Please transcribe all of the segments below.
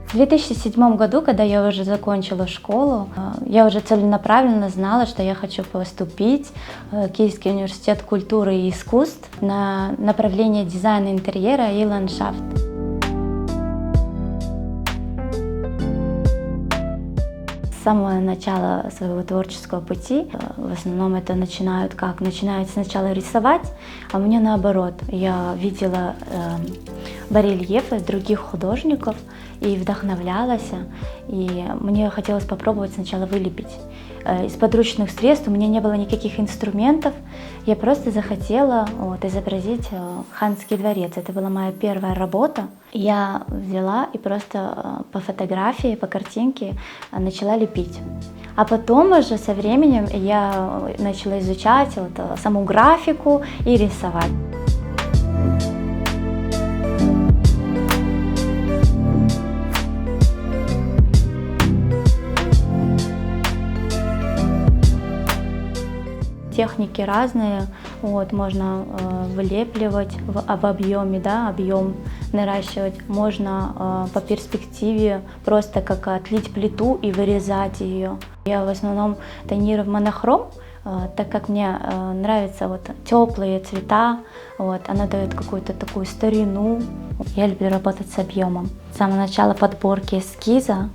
В 2007 году, когда я уже закончила школу, я уже целенаправленно знала, что я хочу поступить в Киевский университет культуры и искусств на направление дизайна интерьера и ландшафт. С самого начала своего творческого пути, в основном это начинают сначала рисовать, а у меня наоборот. Я видела барельефы других художников и вдохновлялась, и мне хотелось попробовать сначала вылепить. Из подручных средств у меня не было никаких инструментов, я просто захотела изобразить Ханский дворец. Это была моя первая работа. Я взяла и просто по фотографии, по картинке начала лепить. А потом уже со временем я начала изучать саму графику и рисовать. Техники разные, можно вылепливать в объеме, объем наращивать, можно по перспективе просто как отлить плиту и вырезать ее. Я в основном тонирую монохром, так как мне нравятся теплые цвета, она дает какую-то такую старину. Я люблю работать с объемом. С самого начала подборки эскиза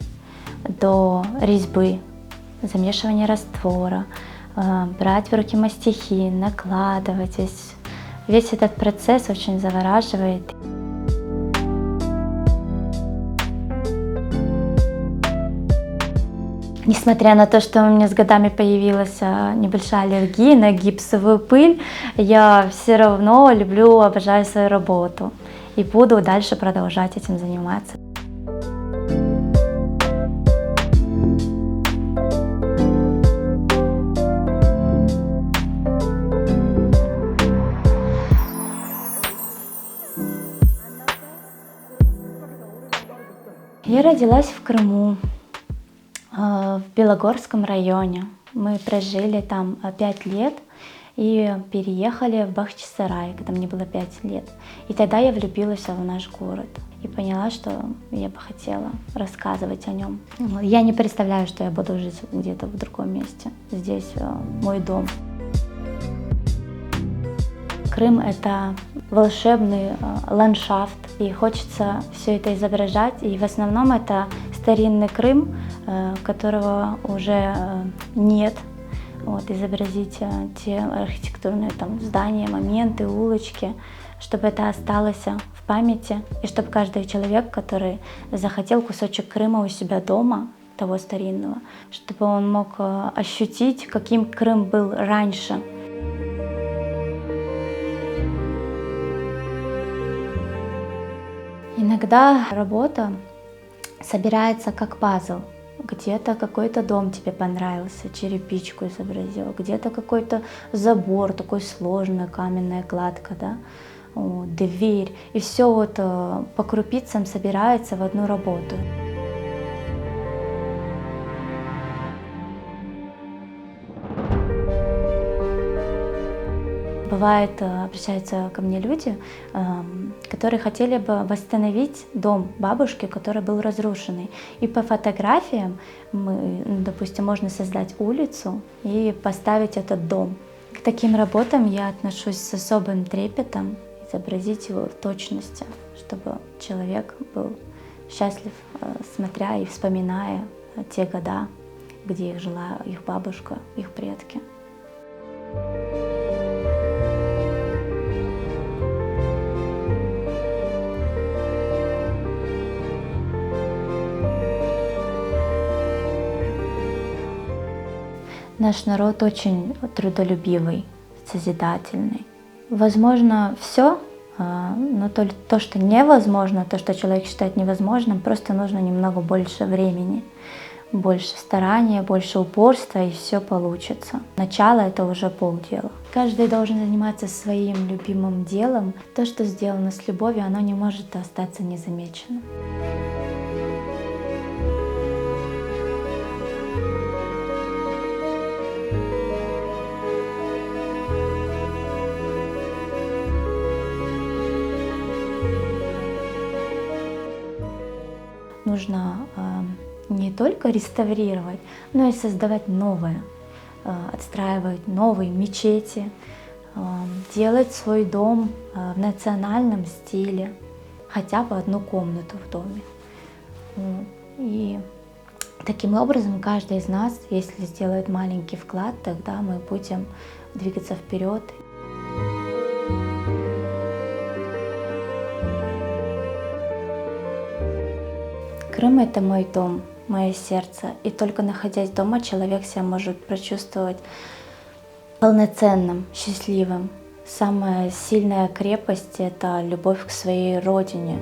до резьбы, замешивания раствора, брать в руки мастихи, накладывать. Весь этот процесс очень завораживает. Несмотря на то, что у меня с годами появилась небольшая аллергия на гипсовую пыль, я все равно обожаю свою работу и буду дальше продолжать этим заниматься. Я родилась в Крыму, в Белогорском районе. Мы прожили там 5 лет и переехали в Бахчисарай, когда мне было 5 лет. И тогда я влюбилась в наш город и поняла, что я бы хотела рассказывать о нем. Я не представляю, что я буду жить где-то в другом месте. Здесь мой дом. Крым — это волшебный ландшафт, и хочется все это изображать. И в основном это старинный Крым, которого уже нет. Изобразить те архитектурные здания, моменты, улочки, чтобы это осталось в памяти, и чтобы каждый человек, который захотел кусочек Крыма у себя дома, того старинного, чтобы он мог ощутить, каким Крым был раньше. Иногда работа собирается как пазл. Где-то какой-то дом тебе понравился, черепичку изобразил, где-то какой-то забор, такой сложный, каменная кладка, дверь. И все по крупицам собирается в одну работу. Бывает, обращаются ко мне люди, которые хотели бы восстановить дом бабушки, который был разрушенный. И по фотографиям, допустим, можно создать улицу и поставить этот дом. К таким работам я отношусь с особым трепетом, изобразить его в точности, чтобы человек был счастлив, смотря и вспоминая те года, где жила их бабушка, их предки. Наш народ очень трудолюбивый, созидательный. Возможно, все, но то, что невозможно, то, что человек считает невозможным, просто нужно немного больше времени, больше старания, больше упорства, и все получится. Начало — это уже полдела. Каждый должен заниматься своим любимым делом. То, что сделано с любовью, оно не может остаться незамеченным. нужно не только реставрировать, но и создавать новое, отстраивать новые мечети, делать свой дом в национальном стиле, хотя бы одну комнату в доме. И таким образом каждый из нас, если сделает маленький вклад, тогда мы будем двигаться вперед. Крым — это мой дом, мое сердце. И только находясь дома, человек себя может прочувствовать полноценным, счастливым. Самая сильная крепость — это любовь к своей родине.